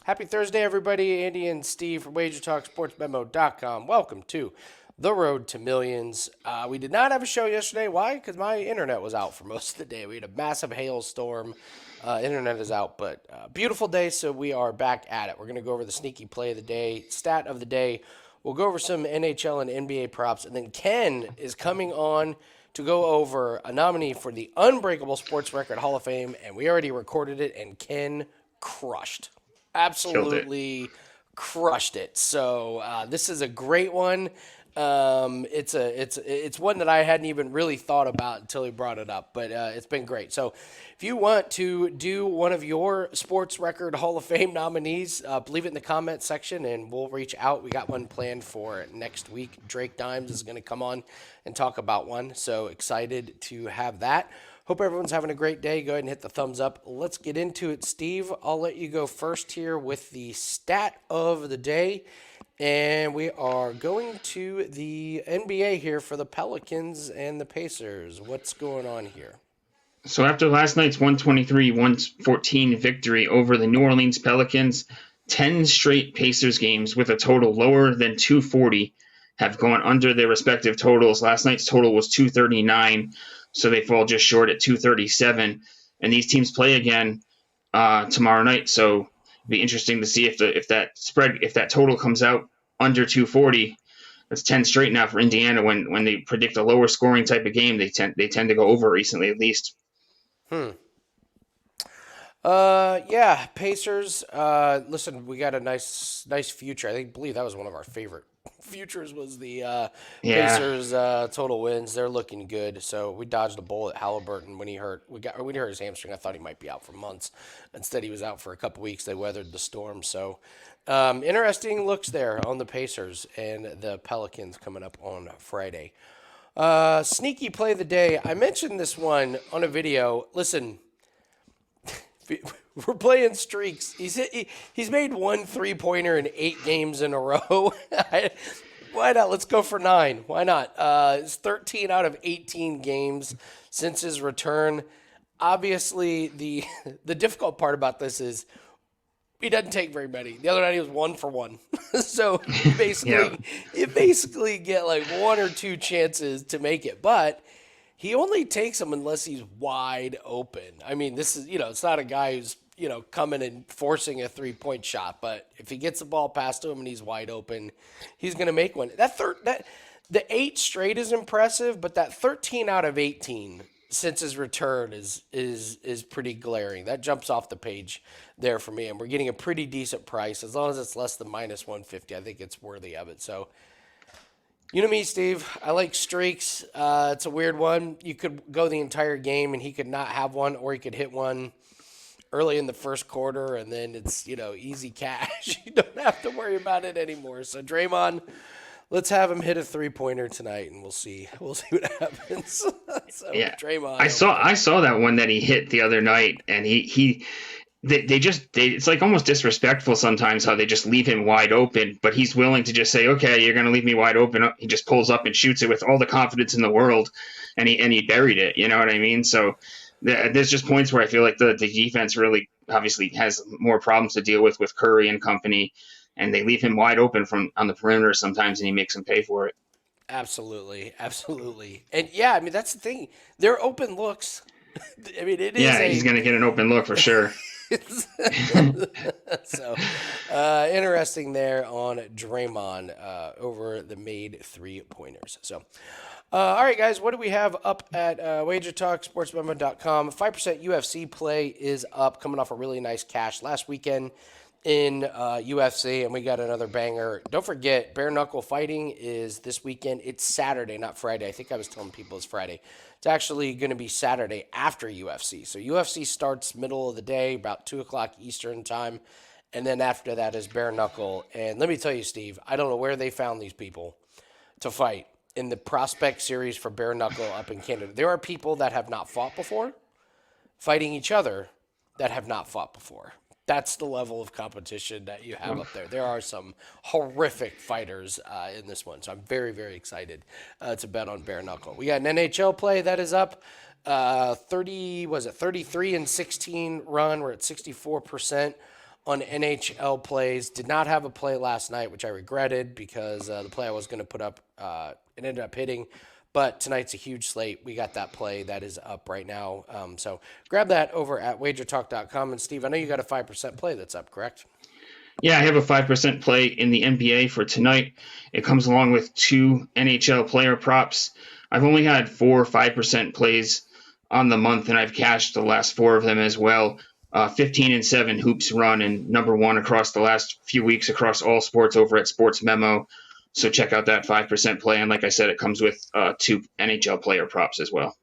Happy Thursday, everybody. Andy and Steve from WagerTalk, SportsMemo.com. Welcome to The Road to Millions. We did not have a show yesterday. Why? Because my internet was out for most of the day. We had a massive hailstorm. Internet is out, but beautiful day, so we are back at it. We're going to go over the sneaky play of the day, stat of the day. We'll go over some NHL and NBA props, and then Ken is coming on to go over a nominee for the Unbreakable Sports Record Hall of Fame, and we already recorded it, and Ken crushed. Absolutely crushed it. So this is a great one. It's one that I hadn't even really thought about until he brought it up, but it's been great. So if you want to do one of your Sports Record Hall of Fame nominees, leave it in the comment section and we'll reach out. We got one planned for next week. Drake Dimes is going to come on and talk about one. So excited to have that. Hope everyone's having a great day. Go ahead and hit the thumbs up. Let's get into it. Steve, I'll let you go first here with the stat of the day. And we are going to the NBA here for the Pelicans and the Pacers. What's going on here? So after last night's 123-114 victory over the New Orleans Pelicans, 10 straight Pacers games with a total lower than 240 have gone under their respective totals. Last night's total was 239, so they fall just short at 237. And these teams play again tomorrow night, so it'll be interesting to see if that total comes out under 240. That's 10 straight now for Indiana. When they predict a lower scoring type of game, they tend to go over recently, at least. Yeah, Pacers. Listen, we got a nice future. I believe that was one of our favorite futures was the Pacers total wins. They're looking good. So we dodged a bullet. Halliburton when he hurt his hamstring. I thought he might be out for months. Instead, he was out for a couple weeks. They weathered the storm. So interesting looks there on the Pacers and the Pelicans coming up on Friday. Sneaky play of the day. I mentioned this one on a video. Listen. We're playing streaks. He's made one 3-pointer in 8 games in a row. Why not? Let's go for 9. Why not? It's 13 out of 18 games since his return. Obviously, the difficult part about this is he doesn't take very many. The other night he was 1 for 1. So you basically get like 1 or 2 chances to make it. But he only takes them unless he's wide open. I mean, this is, it's not a guy who's, coming and forcing a 3-point shot, but if he gets the ball past him and he's wide open, he's going to make one. The 8 straight is impressive, but that 13 out of 18 since his return is pretty glaring. That jumps off the page there for me, and we're getting a pretty decent price. As long as it's less than minus 150, I think it's worthy of it. So, you know me, Steve. I like streaks. It's a weird one. You could go the entire game and he could not have one, or he could hit one early in the first quarter, and then it's, easy cash. You don't have to worry about it anymore. So, Draymond, let's have him hit a 3-pointer tonight, and we'll see what happens. So, Yeah, Draymond. I saw that one that he hit the other night, and it's like almost disrespectful sometimes how they just leave him wide open, but he's willing to just say, okay, you're going to leave me wide open. He just pulls up and shoots it with all the confidence in the world, and he buried it. You know what I mean? So there's just points where I feel like the defense really obviously has more problems to deal with Curry and company, and they leave him wide open from on the perimeter sometimes, and he makes them pay for it. Absolutely. And yeah, I mean, that's the thing. They're open looks. I mean, it is. Yeah, he's going to get an open look for sure. So, interesting there on Draymond over the made 3-pointers. So, all right, guys, what do we have up at WagerTalk, SportsMemo.com? 5% UFC play is up, coming off a really nice cash last weekend in UFC, and we got another banger. Don't forget, bare knuckle fighting is this weekend. It's Saturday, not Friday. I think I was telling people it's Friday. It's actually going to be Saturday after UFC. So UFC starts middle of the day, about 2 o'clock Eastern time, and then after that is bare knuckle. And let me tell you, Steve, I don't know where they found these people to fight in the prospect series for bare knuckle up in Canada. There are people that have not fought before fighting each other that have not fought before. That's the level of competition that you have up there. There are some horrific fighters in this one, so I'm very, very excited to bet on bare knuckle. We got an NHL play that is up 33 and 16 run. We're at 64% on NHL plays. Did not have a play last night, which I regretted because the play I was going to put up, it ended up hitting. But tonight's a huge slate. We got that play that is up right now. So grab that over at WagerTalk.com. And Steve, I know you got a 5% play that's up, correct? Yeah, I have a 5% play in the NBA for tonight. It comes along with 2 NHL player props. I've only had 4 or 5% plays on the month, and I've cashed the last 4 of them as well. 15-7 hoops run and number 1 across the last few weeks across all sports over at Sports Memo. So check out that 5% play. And like I said, it comes with 2 NHL player props as well.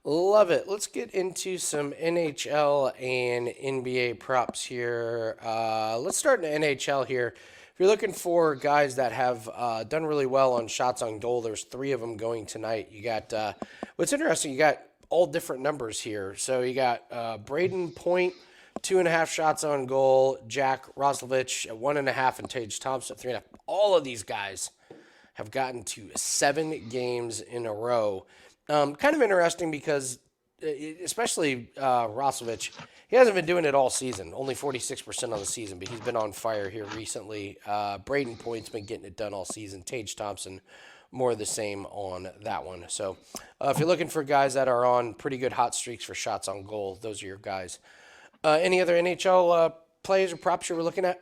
Love it. Let's get into some NHL and NBA props here. Let's start in the NHL here. If you're looking for guys that have done really well on shots on goal, there's 3 of them going tonight. You got, what's interesting, you got all different numbers here. So you got Braden Point, 2.5 shots on goal, Jack Roslovich at 1.5, and Tage Thompson at 3.5. All of these guys have gotten to 7 games in a row. Kind of interesting because, especially Roslovich, he hasn't been doing it all season. Only 46% of the season, but he's been on fire here recently. Braden Point's been getting it done all season. Tage Thompson, more of the same on that one. So if you're looking for guys that are on pretty good hot streaks for shots on goal, those are your guys. Any other NHL players or props you were looking at?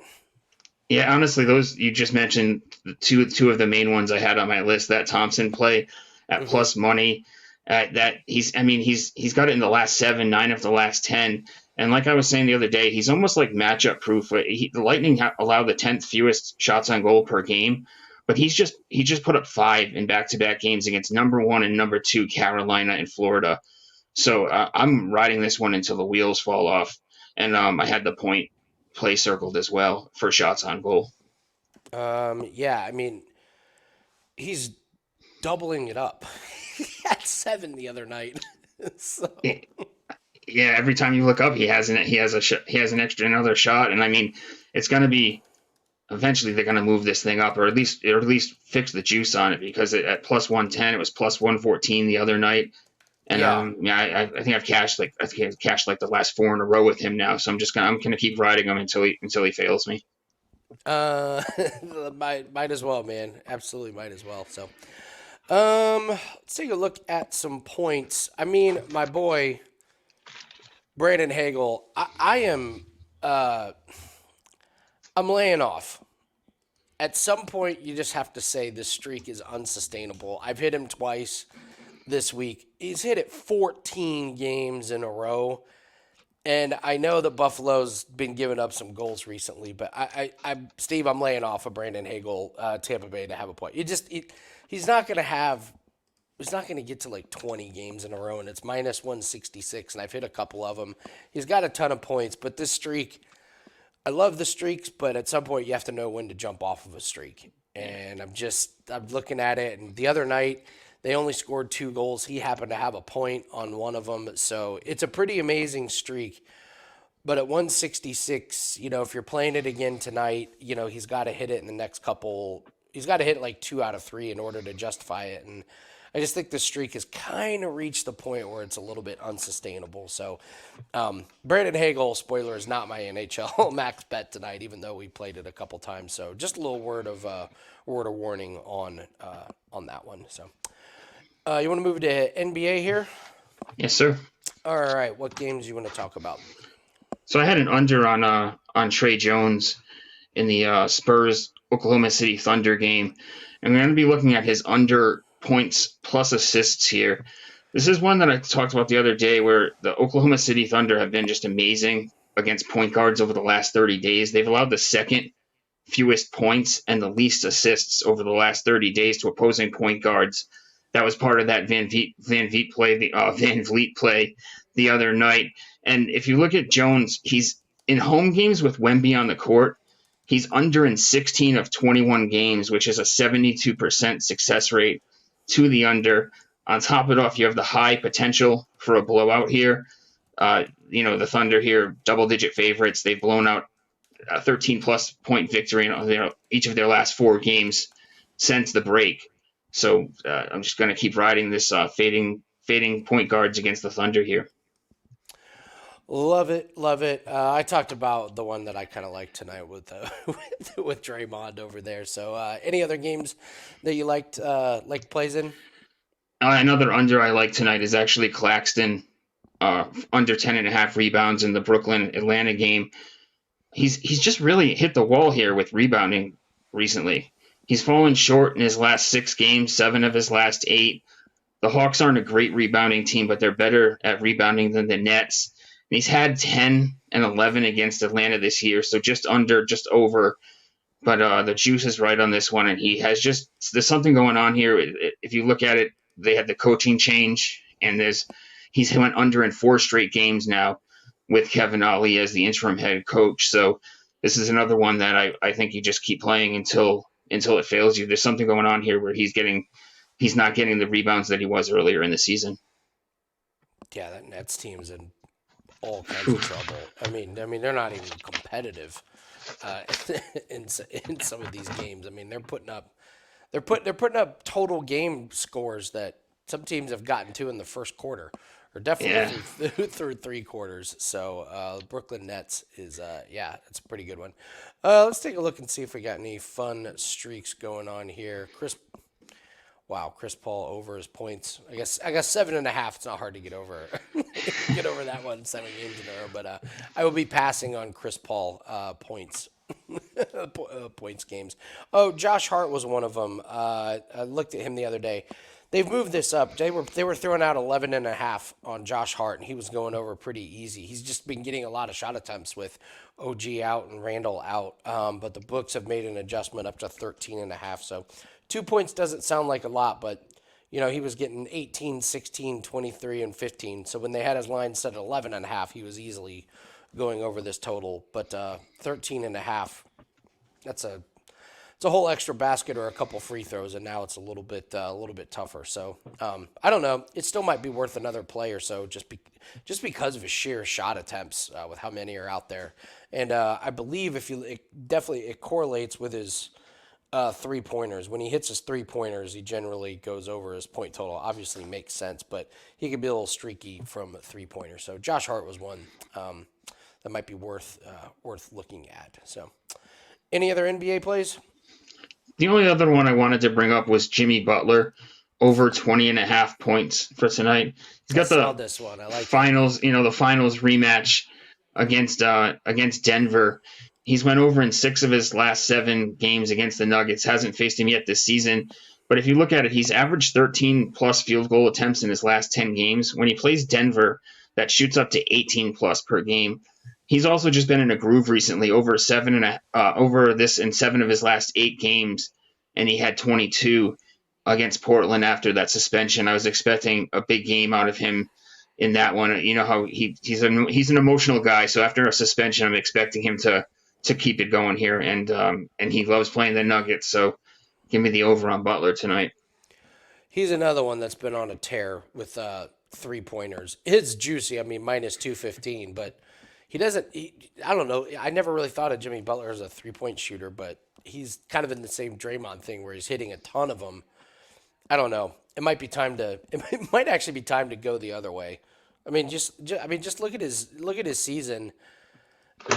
Yeah, honestly, those you just mentioned, two of the main ones I had on my list. That Thompson play at plus money. That he's got it in the last 7, 9 of the last 10. And like I was saying the other day, he's almost like matchup proof. The Lightning allowed the 10th fewest shots on goal per game, but he just put up 5 in back-to-back games against number 1 and number 2 Carolina and Florida. So I'm riding this one until the wheels fall off. And I had the point play circled as well for shots on goal. Yeah, I mean, he's doubling it up. He had 7 the other night. So. Yeah, every time you look up, he has another shot, and I mean, it's going to be eventually they're going to move this thing up, or at least fix the juice on it, because at plus 110, it was plus 114 the other night, and I think I've cashed like the last 4 in a row with him now, so I'm gonna keep riding him until he fails me. Might as well, man. Absolutely might as well. So, let's take a look at some points. I mean, my boy Brandon Hagel, I'm laying off. At some point, you just have to say this streak is unsustainable. I've hit him twice this week. He's hit it 14 games in a row. And I know that Buffalo's been giving up some goals recently, but Steve, I'm laying off of Brandon Hagel, Tampa Bay, to have a point. He's not going to get to like 20 games in a row, and it's minus 166, and I've hit a couple of them. He's got a ton of points, but this streak, I love the streaks, but at some point you have to know when to jump off of a streak. And I'm looking at it, and the other night they only scored 2 goals. He happened to have a point on one of them, so it's a pretty amazing streak. But at 166, if you're playing it again tonight, he's got to hit it in the next couple. He's got to hit like 2 out of 3 in order to justify it, and I just think the streak has kind of reached the point where it's a little bit unsustainable. So, Brandon Hagel, spoiler, is not my NHL max bet tonight, even though we played it a couple times. So, just a little word of warning on that one. So, you want to move to NBA here? Yes, sir. All right. What games do you want to talk about? So I had an under on Trey Jones in the Spurs Oklahoma City Thunder game, and we're going to be looking at his under points plus assists here. This is one that I talked about the other day, where the Oklahoma City Thunder have been just amazing against point guards over the last 30 days. They've allowed the second fewest points and the least assists over the last 30 days to opposing point guards. That was part of that Van Vliet play the other night. And if you look at Jones, he's in home games with Wemby on the court. He's under in 16 of 21 games, which is a 72% success rate to the under. On top of it off, you have the high potential for a blowout here. The Thunder here, double-digit favorites. They've blown out a 13-plus point victory in each of their last 4 games since the break. So I'm just going to keep riding this fading point guards against the Thunder here. Love it, love it. I talked about the one that I kind of like tonight with with Draymond over there. So, any other games that you liked plays in? Another under I like tonight is actually Claxton, under 10.5 rebounds in the Brooklyn Atlanta game. He's just really hit the wall here with rebounding recently. He's fallen short in his last 6 games, 7 of his last 8. The Hawks aren't a great rebounding team, but they're better at rebounding than the Nets. And he's had 10 and 11 against Atlanta this year, so just under, just over. But the juice is right on this one, and there's something going on here. If you look at it, they had the coaching change, and he's went under in 4 straight games now with Kevin Ollie as the interim head coach. So this is another one that I think you just keep playing until it fails you. There's something going on here where he's not getting the rebounds that he was earlier in the season. Yeah, that Nets team's in all kinds of trouble. I mean, they're not even competitive uh, in some of these games. I mean, they're putting up total game scores that some teams have gotten to in the first quarter, or Yeah. definitely through 3 quarters. So Brooklyn Nets is yeah, that's a pretty good one. Let's take a look and see if we got any fun streaks going on here. Wow, Chris Paul over his points. I guess 7.5. It's not hard to get over get over that one 7 games in a row. But I will be passing on Chris Paul points points games. Oh, Josh Hart was one of them. I looked at him the other day. They've moved this up. They were throwing out 11.5 on Josh Hart, and he was going over pretty easy. He's just been getting a lot of shot attempts with OG out and Randall out. But the books have made an adjustment up to 13.5. So 2 points doesn't sound like a lot, but he was getting 18, 16, 23, and 15. So when they had his line set at 11.5, he was easily going over this total. But 13.5, that's it's a whole extra basket or a couple free throws, and now it's a little bit tougher. So I don't know. It still might be worth another play or so, just because of his sheer shot attempts with how many are out there. And I believe it correlates with his 3 pointers. When he hits his 3 pointers, he generally goes over his point total. Obviously, makes sense, but he could be a little streaky from 3 pointers. So Josh Hart was one that might be worth looking at. So, any other NBA plays? The only other one I wanted to bring up was Jimmy Butler, over 20.5 points for tonight. He's I got saw the this one. I like it. finals rematch against Denver. He's went over in 6 of his last 7 games against the Nuggets. Hasn't faced him yet this season. But if you look at it, he's averaged 13 plus field goal attempts in his last 10 games. When he plays Denver, that shoots up to 18 plus per game. He's also just been in a groove recently, over this in 7 of his last 8 games, and he had 22 against Portland after that suspension. I was expecting a big game out of him in that one. You know how he's an emotional guy, so after a suspension, I'm expecting him to keep it going here, and he loves playing the Nuggets. So give me the over on Butler tonight. He's another one that's been on a tear with 3 pointers. It's juicy. I mean, minus 215, but he doesn't. I don't know. I never really thought of Jimmy Butler as a 3 point shooter, but he's kind of in the same Draymond thing where he's hitting a ton of them. I don't know. It might be time to. It might actually be time to go the other way. I mean, just look at his season,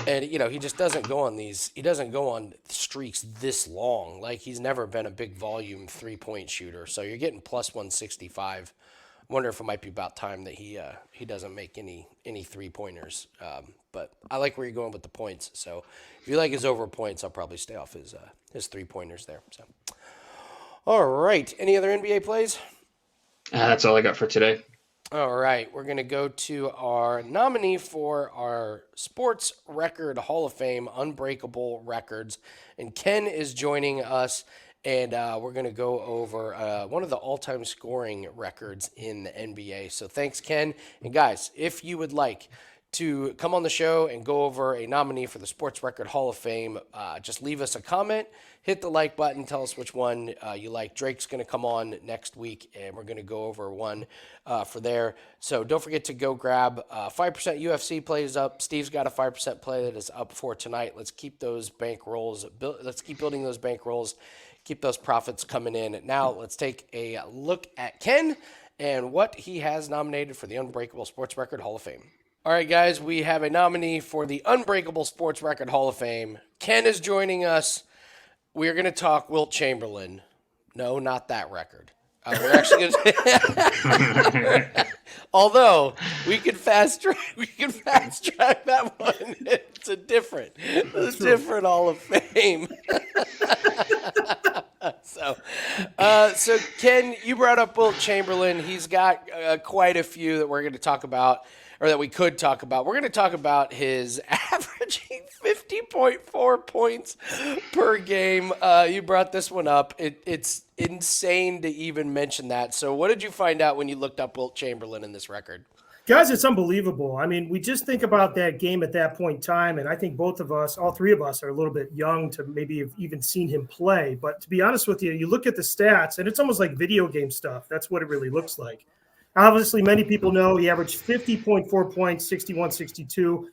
and he just doesn't go on these. He doesn't go on streaks this long. Like he's never been a big volume 3 point shooter. So you're getting plus 165. I wonder if it might be about time that he doesn't make any 3 pointers. But I like where you're going with the points. So if you like his over points, I'll probably stay off his 3 pointers there. So all right. Any other NBA plays? That's all I got for today. All right, we're going to go to our nominee for our Sports Record Hall of Fame, Unbreakable Records. And Ken is joining us, and we're going to go over one of the all time scoring records in the NBA. So thanks, Ken. And guys, if you would like to come on the show and go over a nominee for the Sports Record Hall of Fame, just leave us a comment, hit the like button, tell us which one you like. Drake's going to come on next week, and we're going to go over one for there. So don't forget to go grab 5% UFC plays up. Steve's got a 5% play that is up for tonight. Let's keep those bank rolls. Let's keep building those bank rolls. Keep those profits coming in. Now let's take a look at Ken and what he has nominated for the Unbreakable Sports Record Hall of Fame. All right, guys, we have a nominee for the Unbreakable Sports Record Hall of Fame. Ken is joining us. We're going to talk Wilt Chamberlain. No, not that record. We're actually going to. Although we could fast track that one. It's a different Hall of Fame. So Ken, you brought up Wilt Chamberlain. He's got quite a few that we're going to talk about, or that we could talk about. We're going to talk about his averaging 50.4 points per game. You brought this one up. It's insane to even mention that. So what did you find out when you looked up Wilt Chamberlain in this record? Guys, it's unbelievable. I mean, we just think about that game at that point in time, and I think both of us, all three of us, are a little bit young to maybe have even seen him play. But to be honest with you, you look at the stats, and it's almost like video game stuff. That's what it really looks like. Obviously, many people know he averaged 50.4 points, 61-62.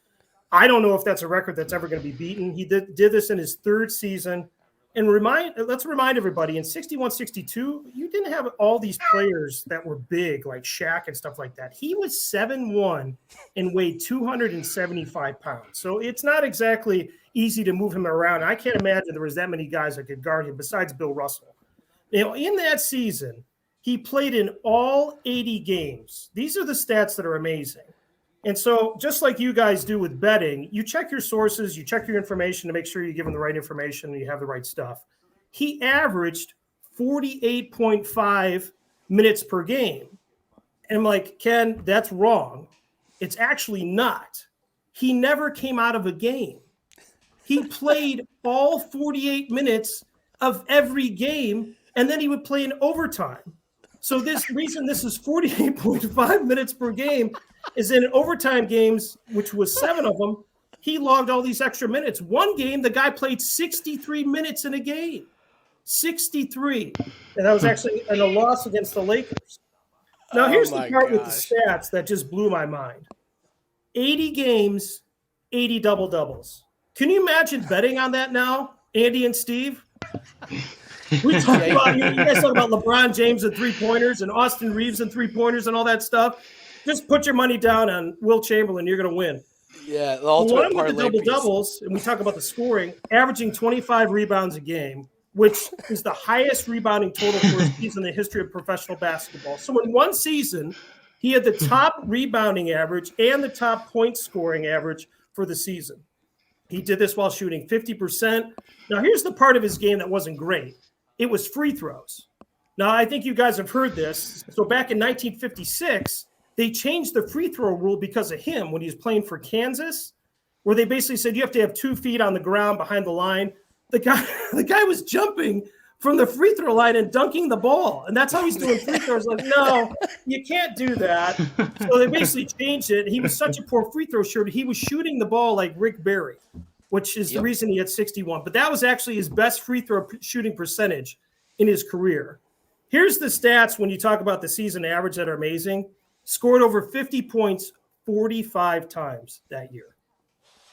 I don't know if that's a record that's ever going to be beaten. He did this in his third season. And let's remind everybody, in 61-62, you didn't have all these players that were big, like Shaq and stuff like that. He was 7'1" and weighed 275 pounds. So it's not exactly easy to move him around. I can't imagine there was that many guys that could guard him besides Bill Russell. In that season, he played in all 80 games. These are the stats that are amazing. And so just like you guys do with betting, you check your sources, you check your information to make sure you're giving the right information and you have the right stuff. He averaged 48.5 minutes per game. And I'm like, Ken, that's wrong. It's actually not. He never came out of a game. He played all 48 minutes of every game, and then he would play in overtime. So this reason this is 48.5 minutes per game is in overtime games, which was 7 of them, he logged all these extra minutes. One game, the guy played 63 minutes in a game. 63. And that was actually in a loss against the Lakers. Now, here's the part with the stats that just blew my mind. 80 games, 80 double-doubles. Can you imagine betting on that now, Andy and Steve? We talk about, you guys talk about LeBron James and three-pointers and Austin Reeves and three-pointers and all that stuff. Just put your money down on Wilt Chamberlain. You're going to win. Yeah, the ultimate parlay with the double-doubles, and we talk about the scoring, averaging 25 rebounds a game, which is the highest rebounding total for a season in the history of professional basketball. So in one season, he had the top rebounding average and the top point scoring average for the season. He did this while shooting 50%. Now, here's the part of his game that wasn't great. It was free throws. Now, I think you guys have heard this. So back in 1956, they changed the free throw rule because of him when he was playing for Kansas, where they basically said you have to have 2 feet on the ground behind the line. The guy was jumping from the free throw line and dunking the ball. And that's how he's doing free throws. Like, no, you can't do that. So they basically changed it. He was such a poor free throw shooter. He was shooting the ball like Rick Barry, which is the reason he had 61. But that was actually his best free throw shooting percentage in his career. Here's the stats when you talk about the season average that are amazing. Scored over 50 points 45 times that year.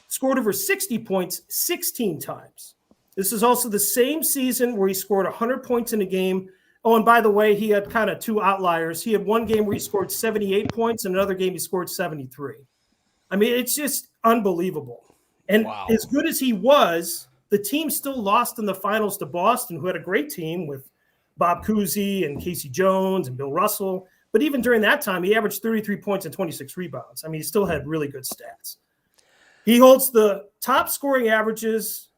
Scored over 60 points 16 times. This is also the same season where he scored 100 points in a game. Oh, and by the way, he had kind of 2 outliers. He had one game where he scored 78 points and another game he scored 73. I mean, it's just unbelievable. And as good as he was, the team still lost in the finals to Boston, who had a great team with Bob Cousy and Casey Jones and Bill Russell. But even during that time, he averaged 33 points and 26 rebounds. I mean, he still had really good stats. He holds the top scoring averages,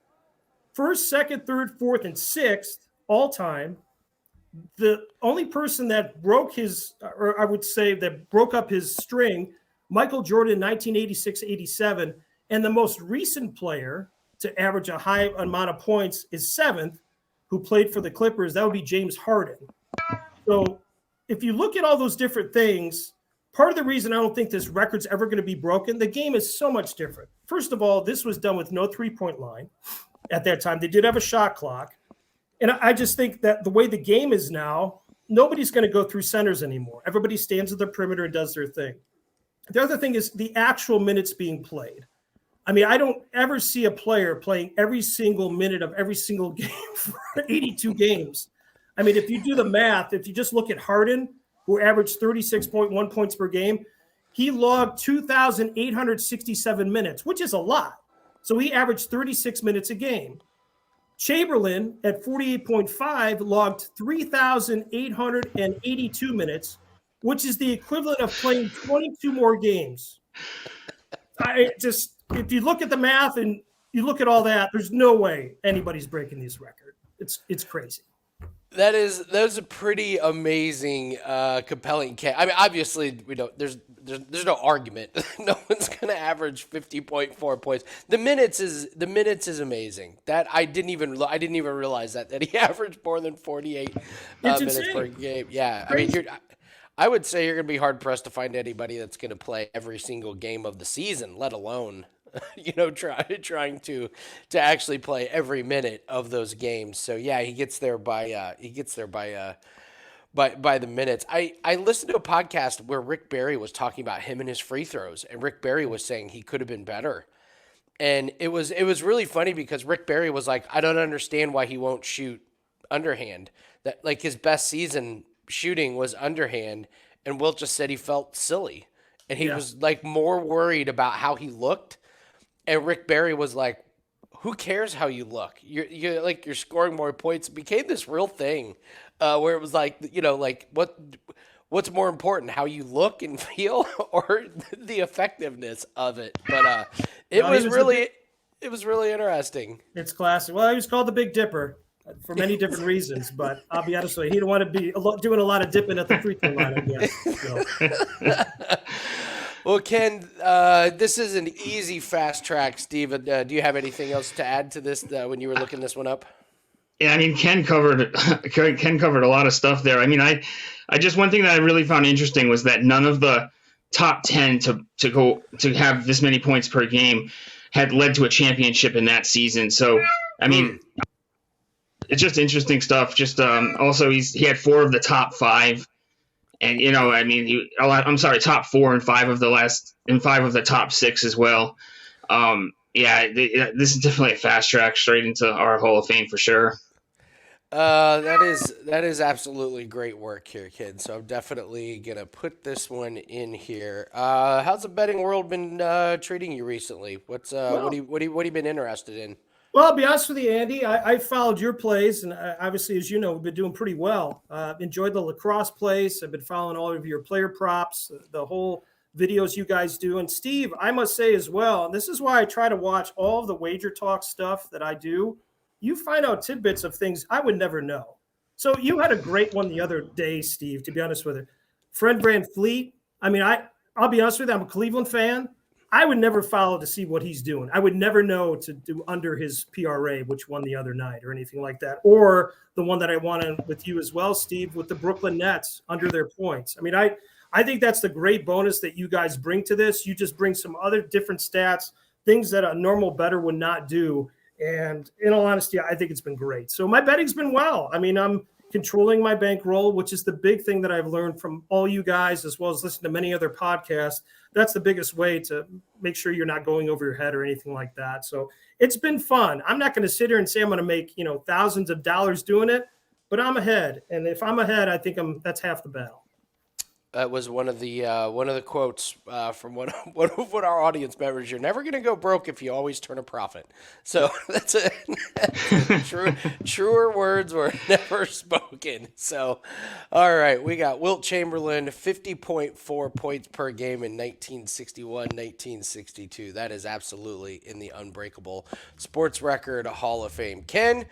first, second, third, fourth, and sixth all time. The only person that broke his, or I would say that broke up his string, Michael Jordan, 1986-87. And the most recent player to average a high amount of points is 7th, who played for the Clippers. That would be James Harden. So if you look at all those different things, part of the reason I don't think this record's ever going to be broken, the game is so much different. First of all, this was done with no three-point line at that time. They did have a shot clock. And I just think that the way the game is now, nobody's going to go through centers anymore. Everybody stands at the perimeter and does their thing. The other thing is the actual minutes being played. I mean, I don't ever see a player playing every single minute of every single game for 82 games. I mean, if you do the math, if you just look at Harden, who averaged 36.1 points per game, he logged 2,867 minutes, which is a lot. So he averaged 36 minutes a game. Chamberlain at 48.5 logged 3,882 minutes, which is the equivalent of playing 22 more games. If you look at the math and you look at all that, there's no way anybody's breaking this record. It's crazy. That's a pretty amazing, compelling case. I mean, obviously, we don't. There's no argument. No one's gonna average 50.4 points. The minutes is amazing. That I didn't even realize that he averaged more than 48 minutes insane. per game. Yeah, I mean, I would say you're gonna be hard pressed to find anybody that's gonna play every single game of the season, let alone trying to actually play every minute of those games. So yeah, he gets there by the minutes. I listened to a podcast where Rick Barry was talking about him and his free throws, and Rick Barry was saying he could have been better. And it was really funny because Rick Barry was like, I don't understand why he won't shoot underhand. That like his best season shooting was underhand, and Wilt just said he felt silly. And he was like more worried about how he looked. And Rick Barry was like, who cares how you look? You're scoring more points. It became this real thing where it was like, like what's more important, how you look and feel or the effectiveness of it? But it was really interesting. It's classic. Well, he was called the Big Dipper for many different reasons, but I'll be honest with you, he didn't want to be doing a lot of dipping at the free throw line, I guess. So. Well, Ken, this is an easy fast track. Steve, do you have anything else to add to this when you were looking this one up? Yeah, I mean, Ken covered a lot of stuff there. I mean, I just one thing that I really found interesting was that none of the top 10 to have this many points per game had led to a championship in that season. So, I mean, it's just interesting stuff. Just also he had 4 of the top 5. And, I mean, top 4 and 5 of the top 6 as well. This is definitely a fast track straight into our Hall of Fame for sure. That is absolutely great work here, kid. So I'm definitely gonna put this one in here. How's the betting world been treating you recently? What have you been interested in? Well, I'll be honest with you, Andy. I followed your plays, and obviously, as you know, we've been doing pretty well. Enjoyed the lacrosse plays. I've been following all of your player props, the whole videos you guys do. And Steve, I must say as well, and this is why I try to watch all of the WagerTalk stuff that I do. You find out tidbits of things I would never know. So you had a great one the other day, Steve, to be honest with you. Fred VanVleet. I mean, I'll be honest with you, I'm a Cleveland fan. I would never follow to see what he's doing. I would never know to do under his PRA, which won the other night or anything like that. Or the one that I wanted with you as well, Steve, with the Brooklyn Nets under their points. I mean, I think that's the great bonus that you guys bring to this. You just bring some other different stats, things that a normal bettor would not do. And in all honesty, I think it's been great. So my betting's been well. I mean, I'm controlling my bankroll, which is the big thing that I've learned from all you guys, as well as listening to many other podcasts. That's the biggest way to make sure you're not going over your head or anything like that. So it's been fun. I'm not going to sit here and say I'm going to make, thousands of dollars doing it, but I'm ahead. And if I'm ahead, I think that's half the battle. That was one of the quotes from one of our audience members. You're never going to go broke if you always turn a profit. So that's truer words were never spoken. So, all right, we got Wilt Chamberlain, 50.4 points per game in 1961, 1962. That is absolutely in the Unbreakable Sports Record Hall of Fame. Ken,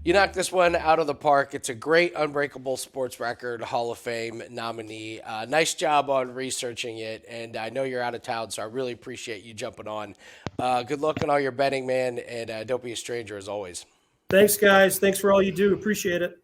you knocked this one out of the park. It's a great Unbreakable Sports Record Hall of Fame nominee. Nice job on researching it, and I know you're out of town, so I really appreciate you jumping on. Good luck on all your betting, man, and don't be a stranger as always. Thanks, guys. Thanks for all you do. Appreciate it.